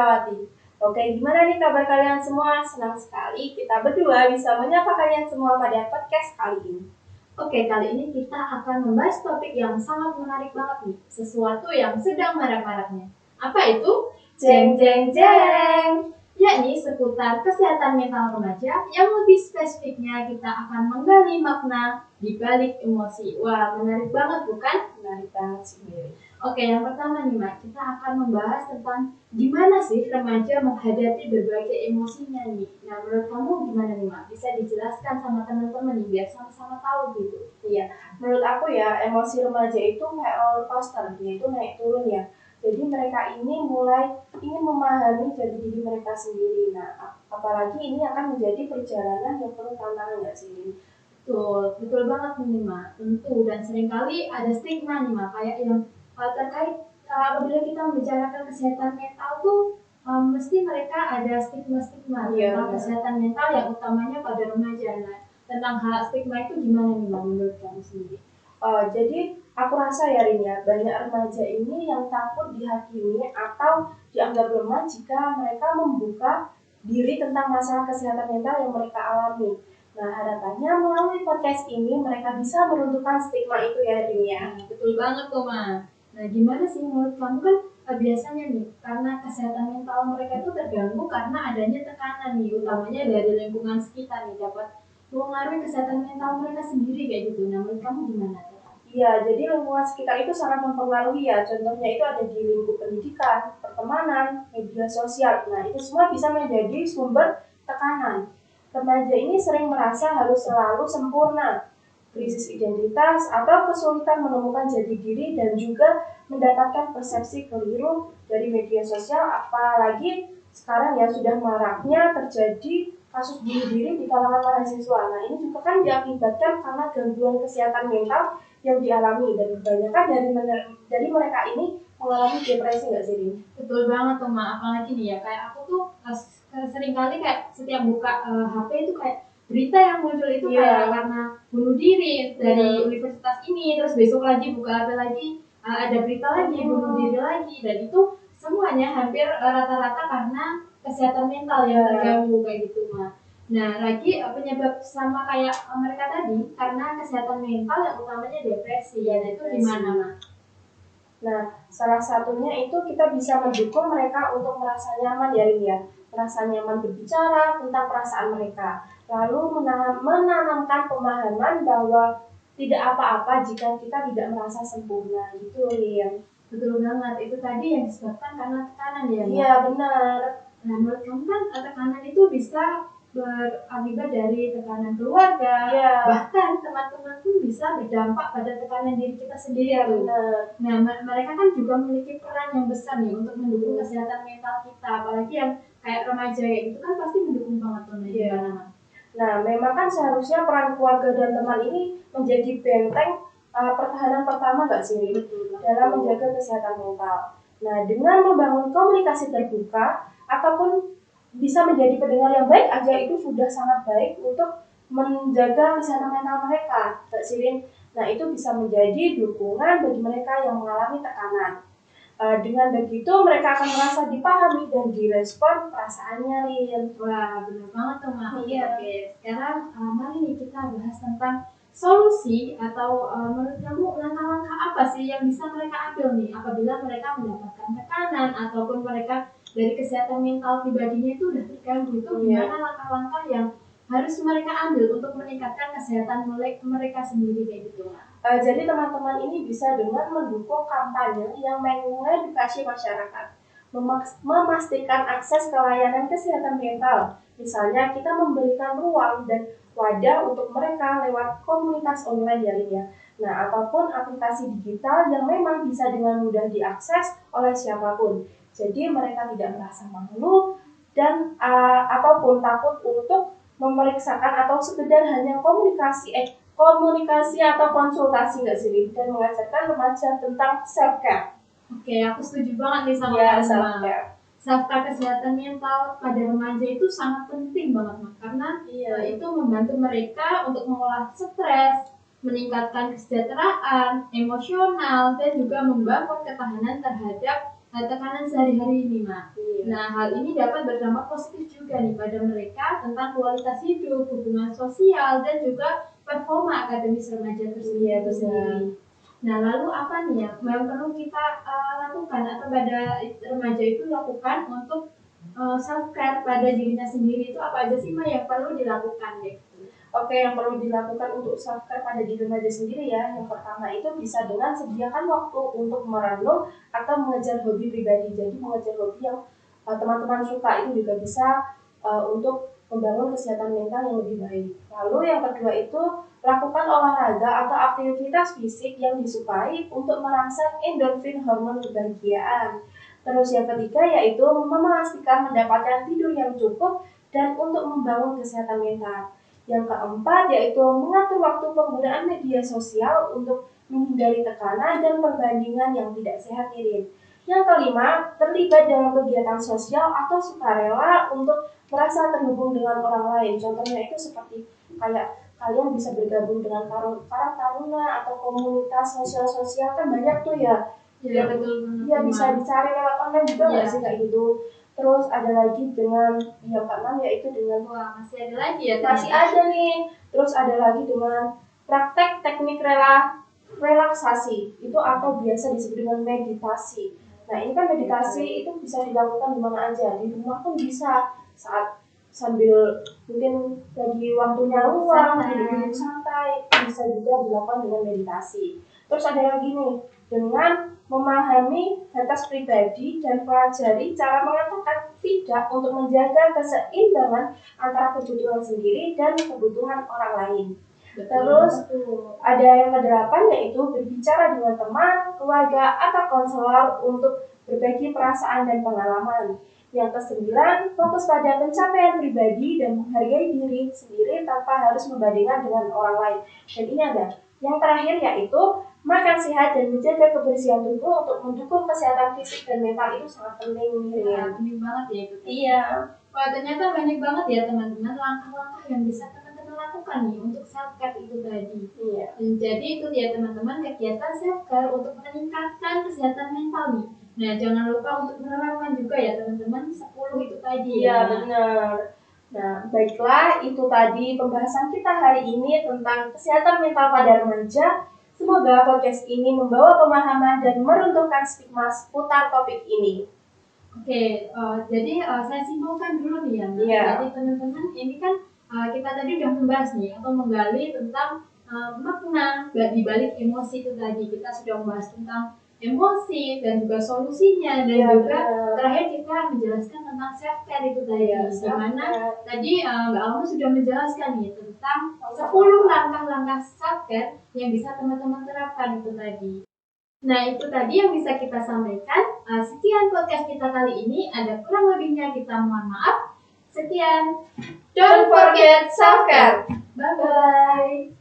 Indrawati. Oke, gimana nih kabar kalian semua? Senang sekali kita berdua bisa menyapa kalian semua pada podcast kali ini. Oke, kali ini kita akan membahas topik yang sangat menarik banget nih. Sesuatu yang sedang marak-maraknya. Apa itu? Jeng jeng jeng! Yakni seputar kesehatan mental remaja, yang lebih spesifiknya kita akan menggali makna di balik emosi. Wah, menarik banget bukan? Menarik banget sih. Oke, yang pertama nih Mak, kita akan membahas tentang gimana sih remaja menghadapi berbagai emosinya nih. Nah, menurut kamu gimana nih Mak? Bisa dijelaskan sama teman-teman nih biar sama-sama tahu gitu. Iya, menurut aku ya emosi remaja itu kayak roller coaster, dia itu naik turun ya. Jadi mereka ini mulai ingin memahami jati diri mereka sendiri. Nah, apalagi ini akan menjadi perjalanan yang penuh tantangan nggak sih? Betul banget nih Mak. Tentu dan seringkali ada stigma nih Mak, kayak yang terkait apabila kita membicarakan kesehatan mental tuh mesti mereka ada stigma-stigma tentang kesehatan mental yang utamanya pada remaja. Nah, tentang hal stigma itu gimana nih Mak menurut kamu sendiri? Jadi aku rasa ya Rin ya, banyak remaja ini yang takut dihakimi atau dianggap lemah jika mereka membuka diri tentang masalah kesehatan mental yang mereka alami. Nah, harapannya melalui podcast ini mereka bisa meruntuhkan stigma itu ya Rin ya. Betul banget tuh Ma. Nah, gimana sih menurut kamu kan biasanya nih, karena kesehatan mental mereka itu terganggu karena adanya tekanan nih, utamanya dari lingkungan sekitar nih, dapat mengaruhi kesehatan mental mereka sendiri kayak gitu. Nah, menurut kamu gimana? Iya, jadi lingkungan sekitar itu sangat mempengaruhi ya. Contohnya itu ada di lingkup pendidikan, pertemanan, media sosial. Nah, itu semua bisa menjadi sumber tekanan. Remaja ini sering merasa harus selalu sempurna, krisis identitas, atau kesulitan menemukan jati diri dan juga mendapatkan persepsi keliru dari media sosial, apalagi sekarang ya sudah maraknya terjadi kasus bunuh diri di kalangan mahasiswa. Nah, ini juga kan diakibatkan karena gangguan kesehatan mental yang dialami, dan kebanyakan dari mereka ini mengalami depresi nggak sih? Betul banget tuh Ma, apalagi nih ya kayak aku tuh sering kali kayak setiap buka HP itu kayak berita yang muncul itu kayak karena bunuh diri dari universitas ini, terus besok lagi buka HP lagi ada berita lagi bunuh diri lagi, dan itu semuanya hampir rata-rata karena kesehatan mental yang terganggu kayak gitu Ma. Nah, lagi penyebab sama kayak mereka tadi karena kesehatan mental yang utamanya depresi. Nah, itu gimana Ma? Nah, salah satunya itu kita bisa mendukung mereka untuk merasa nyaman ya Rin ya, merasa nyaman berbicara tentang perasaan mereka, lalu menanamkan pemahaman bahwa tidak apa-apa jika kita tidak merasa sempurna gitu Rin. Betul banget, itu tadi yang disebabkan karena tekanan ya. Iya benar. Nah, menurut kamu kan tekanan itu bisa berakibat dari tekanan keluarga, bahkan teman-teman pun bisa berdampak pada tekanan diri kita sendiri. Benar. Nah, mereka kan juga memiliki peran yang besar nih untuk mendukung kesehatan mental kita, apalagi yang kayak remaja kayak gitu kan pasti mendukung banget tuh. Nah, memang kan seharusnya peran keluarga dan teman ini menjadi benteng pertahanan pertama nggak sih dalam menjaga kesehatan mental. Nah, dengan membangun komunikasi terbuka ataupun bisa menjadi pendengar yang baik aja itu sudah sangat baik untuk menjaga kesehatan mental mereka, Mbak Sirin. Nah, itu bisa menjadi dukungan bagi mereka yang mengalami tekanan. Dengan begitu mereka akan merasa dipahami dan direspon perasaannya, Lin. Wah, benar banget tuh Ma. Iya. Oke, sekarang mari nih kita bahas tentang solusi atau menurut kamu langkah-langkah apa sih yang bisa mereka ambil nih apabila mereka mendapatkan tekanan ataupun mereka dari kesehatan mental pribadinya itu udah terganggu, itu gimana langkah-langkah yang harus mereka ambil untuk meningkatkan kesehatan mereka sendiri kayak gitu. Jadi teman-teman ini bisa dengan mendukung kampanye yang mengedukasi masyarakat, memastikan akses ke layanan kesehatan mental. Misalnya kita memberikan ruang dan wadah untuk mereka lewat komunitas online ya. Nah, ataupun aplikasi digital yang memang bisa dengan mudah diakses oleh siapapun. Jadi mereka tidak merasa malu dan ataupun takut untuk memeriksakan atau sekedar hanya komunikasi atau konsultasi nggak sih, dan mengajarkan remaja tentang self care. Oke, aku setuju banget nih sama self care. Self care kesehatan mental pada remaja itu sangat penting banget Mak, karena itu membantu mereka untuk mengolah stres, meningkatkan kesejahteraan emosional, dan juga membangun ketahanan terhadap tekanan sehari-hari ini, Mak. Iya. Nah, hal ini dapat berdampak positif juga nih pada mereka tentang kualitas hidup, hubungan sosial, dan juga performa akademis remaja tersebut Iya, itu sendiri. Nah, lalu apa nih yang perlu kita lakukan atau pada remaja itu lakukan untuk self care pada dirinya sendiri itu apa aja sih, Ma, yang perlu dilakukan deh? Oke, yang perlu dilakukan untuk self care pada diri remaja sendiri ya. Yang pertama itu bisa dengan sediakan waktu untuk merenung atau mengejar hobi pribadi. Jadi mengejar hobi yang teman-teman suka itu juga bisa untuk membangun kesehatan mental yang lebih baik. Lalu yang kedua itu lakukan olahraga atau aktivitas fisik yang disukai untuk merangsang endorfin hormon kebahagiaan. Terus yang ketiga yaitu memastikan mendapatkan tidur yang cukup dan untuk membangun kesehatan mental. Yang keempat yaitu mengatur waktu penggunaan media sosial untuk menghindari tekanan dan perbandingan yang tidak sehat diri. Yang kelima, terlibat dalam kegiatan sosial atau sukarela untuk merasa terhubung dengan orang lain. Contohnya itu seperti kayak kalian bisa bergabung dengan Karang Taruna atau komunitas sosial-sosial kan banyak tuh ya. Ya, betul. Ya bisa dicari lewat online juga nggak sih kayak gitu. Terus ada lagi dengan yang keenam yaitu dengan masih ada lagi ya? Masih ada nih. Terus ada lagi dengan praktek teknik relaksasi itu atau biasa disebut dengan meditasi. Nah ini kan meditasi itu bisa dilakukan di mana aja, di rumah pun bisa saat sambil mungkin lagi waktunya luang, duduk santai, bisa juga dilakukan dengan meditasi. Terus ada lagi nih dengan memahami batas pribadi dan pelajari cara mengatakan tidak untuk menjaga keseimbangan antara kebutuhan sendiri dan kebutuhan orang lain. Terus ada yang kedelapan yaitu berbicara dengan teman, keluarga, atau konselor untuk berbagi perasaan dan pengalaman. Yang kesembilan, fokus pada pencapaian pribadi dan menghargai diri sendiri tanpa harus membandingkan dengan orang lain. Dan ini ada. Yang terakhir yaitu makan sehat dan menjaga kebersihan tubuh untuk mendukung kesehatan fisik dan mental itu sangat penting. Ya, penting banget ya itu. Iya. Wah, ternyata banyak banget ya teman-teman langkah-langkah yang bisa teman-teman lakukan nih untuk self care itu tadi. Iya. Jadi itu ya teman-teman kegiatan self care untuk meningkatkan kesehatan mental nih. Nah, jangan lupa untuk menerapkan juga ya teman-teman 10 itu tadi. Iya, benar. Nah, baiklah itu tadi pembahasan kita hari ini tentang kesehatan mental pada remaja. Semoga podcast ini membawa pemahaman dan meruntuhkan stigma seputar topik ini. Oke, jadi saya simpulkan dulu nih ya. Iya. Jadi teman-teman ini kan kita tadi udah membahas nih atau menggali tentang makna di balik emosi itu tadi. Kita sudah membahas tentang emosi dan juga solusinya dan juga terakhir kita menjelaskan tentang self care itu tadi. Di mana tadi Mbak Alma sudah menjelaskan nih tentang 10 langkah-langkah self care yang bisa teman-teman terapkan itu tadi. Nah, itu tadi yang bisa kita sampaikan. Sekian podcast kita kali ini. Ada kurang lebihnya kita mohon maaf. Sekian. Don't forget self-care. Bye-bye.